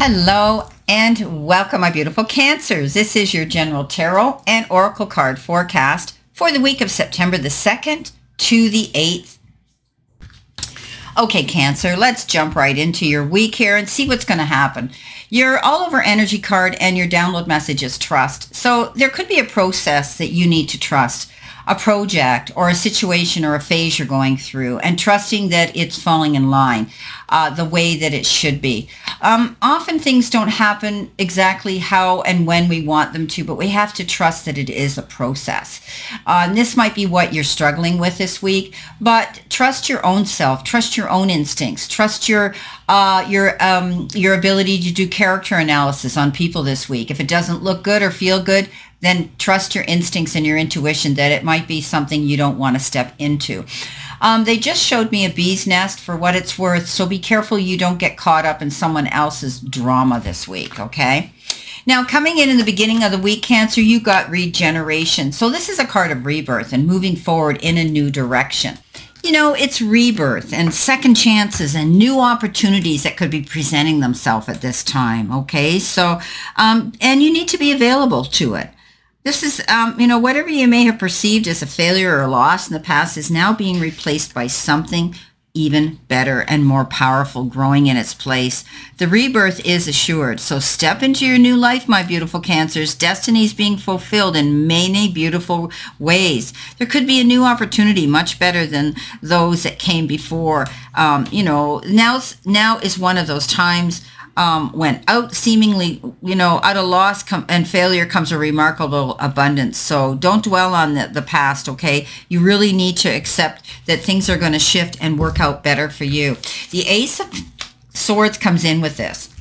Hello and welcome, my beautiful Cancers. This is your general tarot and oracle card forecast for the week of September the 2nd to the 8th. Okay, Cancer, let's jump right into your week here and see what's going to happen. Your all over energy card and your download message is trust. So there could be a process that you need to trust, a project or a situation or a phase you're going through, and trusting that it's falling in line the way that it should be. Often things don't happen exactly how and when we want them to, but we have to trust that it is a process. And this might be what you're struggling with this week, but trust your own self, trust your own instincts, trust your ability to do character analysis on people this week. If it doesn't look good or feel good, then trust your instincts and your intuition that it might be something you don't want to step into. They just showed me a bee's nest for what it's worth, so be careful you don't get caught up in someone else's drama this week, okay? Now, coming in the beginning of the week, Cancer, you got regeneration. So this is a card of rebirth and moving forward in a new direction. You know, it's rebirth and second chances and new opportunities that could be presenting themselves at this time, okay? So, and you need to be available to it. This is, whatever you may have perceived as a failure or a loss in the past is now being replaced by something even better and more powerful growing in its place. The rebirth is assured. So step into your new life, my beautiful Cancers. Destiny is being fulfilled in many beautiful ways. There could be a new opportunity much better than those that came before. Now is one of those times when out of loss and failure comes a remarkable abundance. So don't dwell on the past, okay? You really need to accept that things are going to shift and work out better for you. The Ace of Swords comes in with this.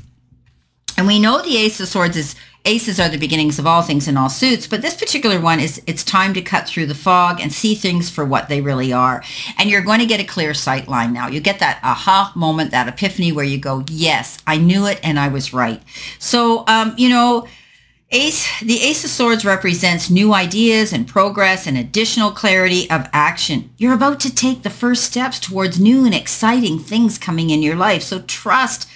And we know the Ace of Swords aces are the beginnings of all things in all suits, but this particular one is it's time to cut through the fog and see things for what they really are. And you're going to get a clear sight line now. You get that aha moment, that epiphany where you go, yes, I knew it and I was right. So, the Ace of Swords represents new ideas and progress and additional clarity of action. You're about to take the first steps towards new and exciting things coming in your life. So trust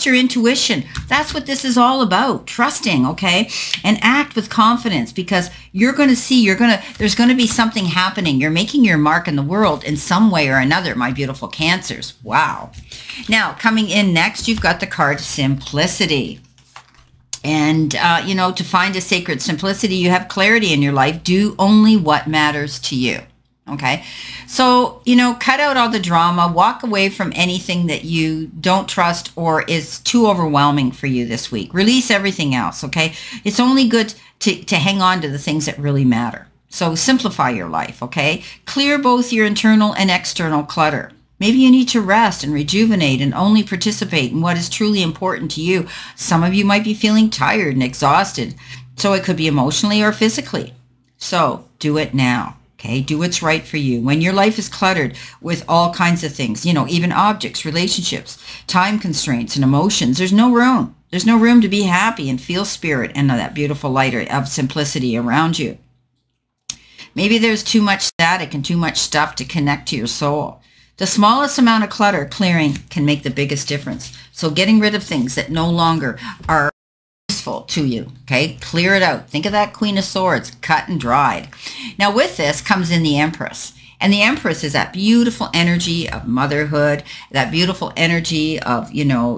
your intuition. That's what this is all about. Trusting, okay? And act with confidence, because you're going to see, there's going to be something happening. You're making your mark in the world in some way or another, my beautiful Cancers. Wow. Now, coming in next, you've got the card Simplicity. And, to find a sacred simplicity, you have clarity in your life. Do only what matters to you. Okay. So, cut out all the drama, walk away from anything that you don't trust or is too overwhelming for you this week. Release everything else. Okay. It's only good to hang on to the things that really matter. So simplify your life. Okay. Clear both your internal and external clutter. Maybe you need to rest and rejuvenate and only participate in what is truly important to you. Some of you might be feeling tired and exhausted. So it could be emotionally or physically. So do it now. Okay, do what's right for you. When your life is cluttered with all kinds of things, even objects, relationships, time constraints, and emotions, there's no room. There's no room to be happy and feel spirit and that beautiful light of simplicity around you. Maybe there's too much static and too much stuff to connect to your soul. The smallest amount of clutter clearing can make the biggest difference. So getting rid of things that no longer are useful to you, okay? Clear it out. Think of that Queen of Swords, cut and dried. Now with this comes in the Empress. And the Empress is that beautiful energy of motherhood, that beautiful energy of,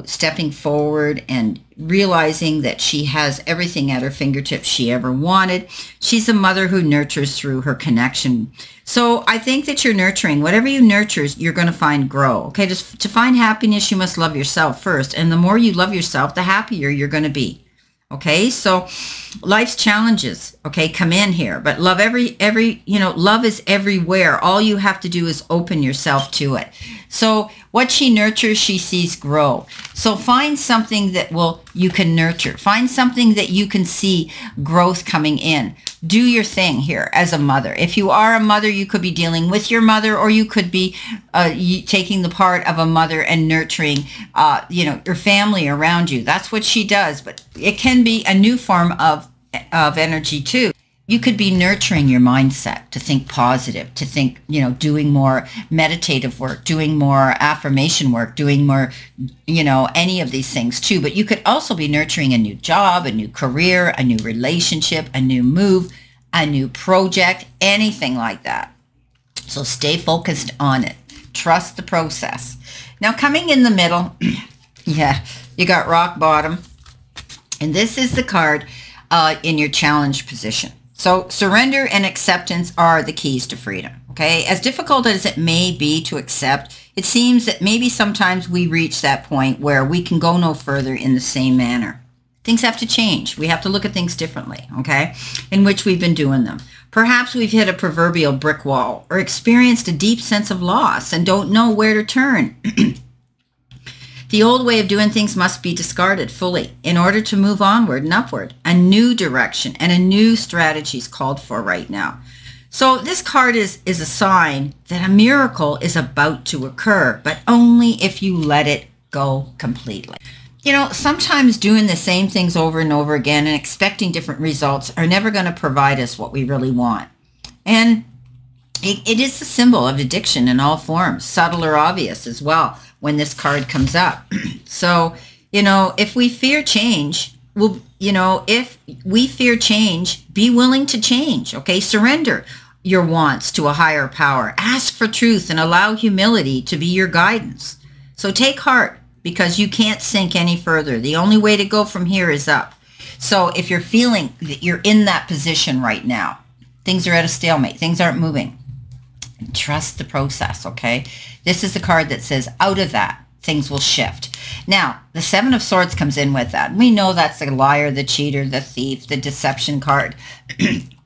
stepping forward and realizing that she has everything at her fingertips she ever wanted. She's a mother who nurtures through her connection. So I think that you're nurturing. Whatever you nurture, you're going to find grow. Okay, just to find happiness, you must love yourself first. And the more you love yourself, the happier you're going to be. Okay, so life's challenges, okay, come in here, but love love is everywhere. All you have to do is open yourself to it. So what she nurtures, she sees grow. So find something that you can nurture. Find something that you can see growth coming in. Do your thing here as a mother. If you are a mother, you could be dealing with your mother, or you could be taking the part of a mother and nurturing, your family around you. That's what she does, but it can be a new form of energy too. you could be nurturing your mindset to think positive, to think, doing more meditative work, doing more affirmation work, doing more, any of these things too. But you could also be nurturing a new job, a new career, a new relationship, a new move, a new project, anything like that. So stay focused on it. Trust the process. Now, coming in the middle, yeah, you got rock bottom. And this is the card in your challenge position. So surrender and acceptance are the keys to freedom, okay? As difficult as it may be to accept, it seems that maybe sometimes we reach that point where we can go no further in the same manner. Things have to change. We have to look at things differently, okay, in which we've been doing them. Perhaps we've hit a proverbial brick wall or experienced a deep sense of loss and don't know where to turn. The old way of doing things must be discarded fully in order to move onward and upward. A new direction and a new strategy is called for right now. So this card is a sign that a miracle is about to occur, but only if you let it go completely. Sometimes doing the same things over and over again and expecting different results are never going to provide us what we really want. And it is a symbol of addiction in all forms, subtle or obvious as well, when this card comes up. So, if we fear change, if we fear change, be willing to change, okay? Surrender your wants to a higher power. Ask for truth and allow humility to be your guidance. So take heart, because you can't sink any further. The only way to go from here is up. So if you're feeling that you're in that position right now, things are at a stalemate, things aren't moving, trust the process, okay? This is the card that says out of that, things will shift. Now, the Seven of Swords comes in with that. We know that's the liar, the cheater, the thief, the deception card.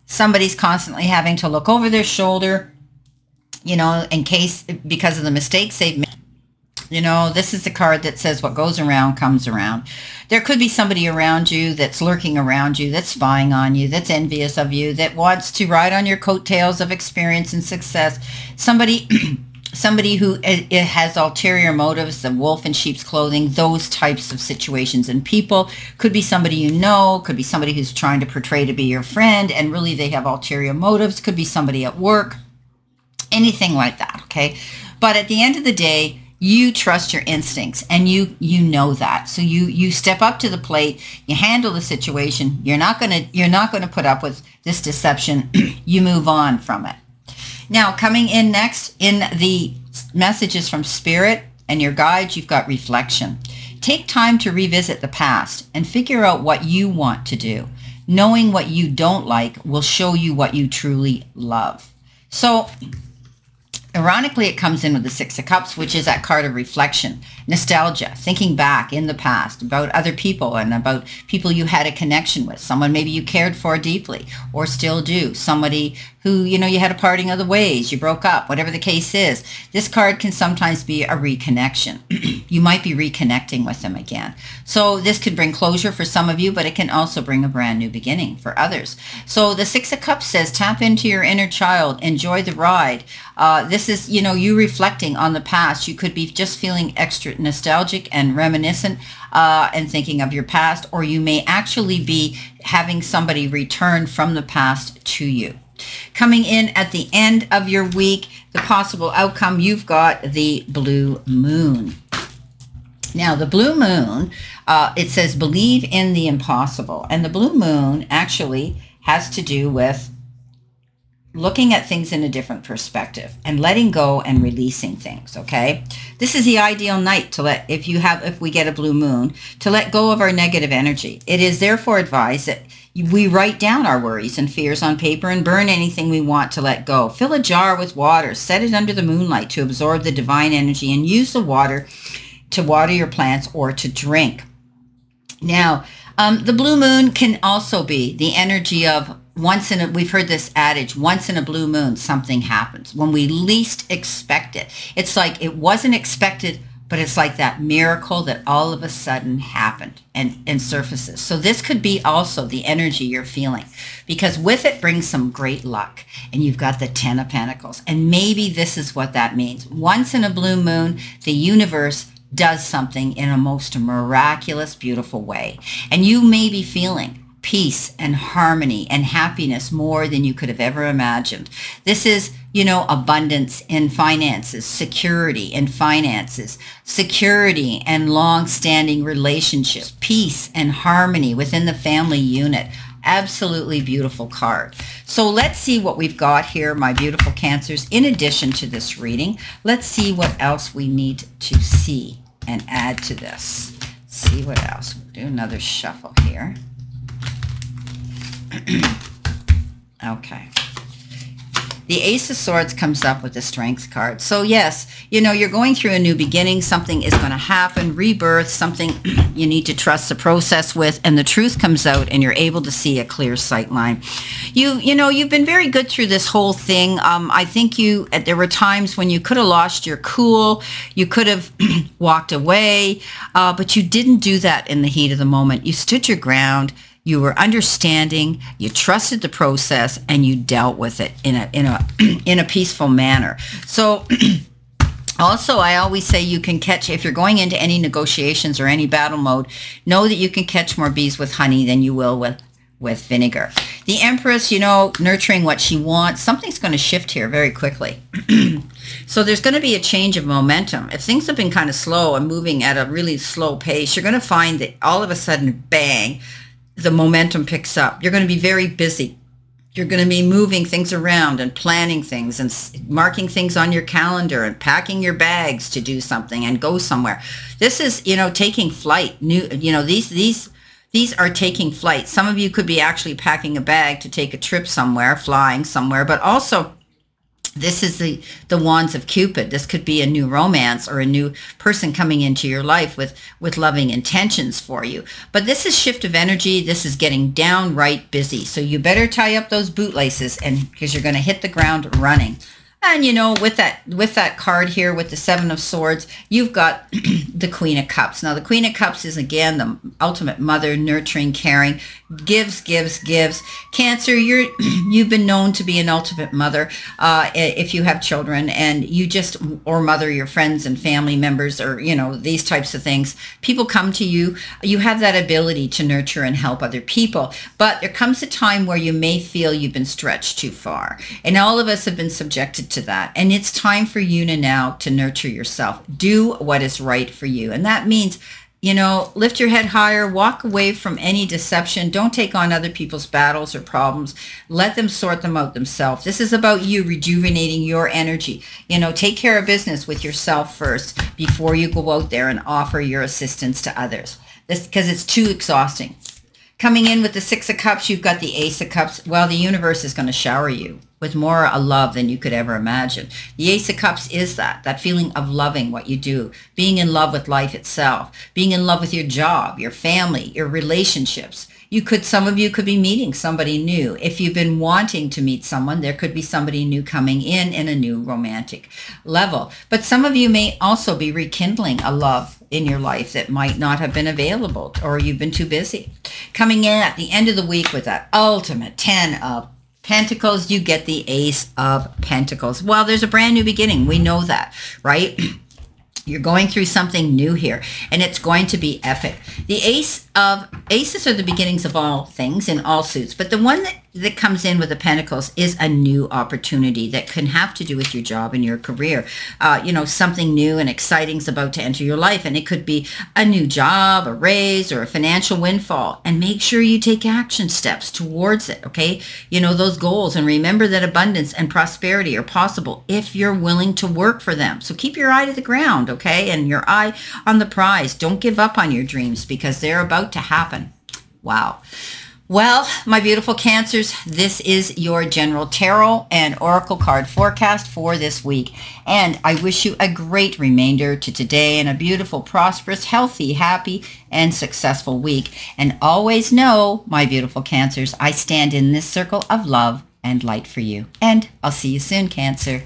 Somebody's constantly having to look over their shoulder, in case, because of the mistakes they've made. This is the card that says what goes around comes around. There could be somebody around you that's lurking around you, that's spying on you, that's envious of you, that wants to ride on your coattails of experience and success. Somebody who has ulterior motives, the wolf in sheep's clothing, those types of situations and people. Could be somebody could be somebody who's trying to portray to be your friend, and really they have ulterior motives. Could be somebody at work, anything like that, okay? But at the end of the day, you trust your instincts, and you know that. So you step up to the plate, you handle the situation. You're not gonna put up with this deception. You move on from it. Now, coming in next in the messages from Spirit and your guides, you've got reflection. Take time to revisit the past and figure out what you want to do. Knowing what you don't like will show you what you truly love. So ironically, it comes in with the Six of Cups, which is that card of reflection, nostalgia, thinking back in the past about other people and about people you had a connection with, someone maybe you cared for deeply or still do, somebody who, you had a parting of the ways, you broke up, whatever the case is. This card can sometimes be a reconnection. You might be reconnecting with them again. So this could bring closure for some of you, but it can also bring a brand new beginning for others. So the Six of Cups says, tap into your inner child, enjoy the ride. This is, you reflecting on the past. You could be just feeling extra nostalgic and reminiscent and thinking of your past, or you may actually be having somebody return from the past to you. Coming in at the end of your week, the possible outcome, you've got the blue moon. Now, the blue moon, it says believe in the impossible. And the blue moon actually has to do with looking at things in a different perspective and letting go and releasing things, okay? This is the ideal night to if we get a blue moon, to let go of our negative energy. It is therefore advised that we write down our worries and fears on paper and burn anything we want to let go. Fill a jar with water, set it under the moonlight to absorb the divine energy, and use the water to water your plants or to drink. Now, the blue moon can also be the energy of we've heard this adage, once in a blue moon, something happens. When we least expect it. It's like it wasn't expected, but it's like that miracle that all of a sudden happened and surfaces. So this could be also the energy you're feeling, because with it brings some great luck. And you've got the Ten of Pentacles. And maybe this is what that means. Once in a blue moon, the universe does something in a most miraculous, beautiful way. And you may be feeling peace and harmony and happiness more than you could have ever imagined. This is, you know, abundance in finances, security in finances, security and long-standing relationships, peace and harmony within the family unit. Absolutely beautiful card. So let's see what we've got here, my beautiful Cancers. In addition to this reading, let's see what else we need to see and add to this. See what else. We'll do another shuffle here. Okay. The Ace of Swords comes up with the Strength card. So yes, you know, you're going through a new beginning. Something is going to happen, rebirth, something you need to trust the process with, and the truth comes out and you're able to see a clear sight line. You know, you've been very good through this whole thing. I think there were times when you could have lost your cool, you could have walked away, but you didn't do that in the heat of the moment. You stood your ground. You were understanding, you trusted the process, and you dealt with it in a peaceful manner. So also, I always say you can catch, if you're going into any negotiations or any battle mode, know that you can catch more bees with honey than you will with vinegar. The Empress, you know, nurturing what she wants. Something's going to shift here very quickly. So there's going to be a change of momentum. If things have been kind of slow and moving at a really slow pace, you're going to find that all of a sudden, bang, the momentum picks up. You're going to be very busy. You're going to be moving things around and planning things and marking things on your calendar and packing your bags to do something and go somewhere. This is, you know, taking flight. These are taking flight. Some of you could be actually packing a bag to take a trip somewhere, flying somewhere, but also this is the Wands of Cupid. This could be a new romance or a new person coming into your life with loving intentions for you. But this is shift of energy. This is getting downright busy. So you better tie up those bootlaces, and because you're going to hit the ground running. And, you know, with that card here, with the Seven of Swords, you've got the Queen of Cups. Now, the Queen of Cups is, again, the ultimate mother, nurturing, caring, gives. Cancer, you've been known to be an ultimate mother if you have children, and you just, or mother your friends and family members, or, you know, these types of things. People come to you. You have that ability to nurture and help other people. But there comes a time where you may feel you've been stretched too far. And all of us have been subjected to that, and it's time for you now to nurture yourself. Do what is right for you, and that means, you know, lift your head higher, walk away from any deception. Don't take on other people's battles or problems. Let them sort them out themselves. This is about you rejuvenating your energy. You know, take care of business with yourself first before you go out there and offer your assistance to others. This, because it's too exhausting. Coming in with the Six of Cups, you've got the Ace of Cups. Well, the universe is going to shower you with more love than you could ever imagine. The Ace of Cups is that feeling of loving what you do, being in love with life itself, being in love with your job, your family, your relationships. Some of you could be meeting somebody new. If you've been wanting to meet someone, there could be somebody new coming in a new romantic level. But some of you may also be rekindling a love in your life that might not have been available, or you've been too busy. Coming in at the end of the week with that ultimate 10 of Pentacles, you get the Ace of Pentacles. Well, there's a brand new beginning. We know that, right? You're going through something new here, and it's going to be epic. The Aces are the beginnings of all things in all suits, but the one that comes in with the Pentacles is a new opportunity that can have to do with your job and your career. You know, something new and exciting is about to enter your life, and it could be a new job, a raise, or a financial windfall. And make sure you take action steps towards it, okay? You know, those goals, and remember that abundance and prosperity are possible if you're willing to work for them. So keep your eye to the ground, okay? And your eye on the prize. Don't give up on your dreams, because they're about to happen. Wow. Well, my beautiful Cancers, this is your general tarot and oracle card forecast for this week. And I wish you a great remainder to today, and a beautiful, prosperous, healthy, happy, and successful week. And always know, my beautiful Cancers, I stand in this circle of love and light for you. And I'll see you soon, Cancer.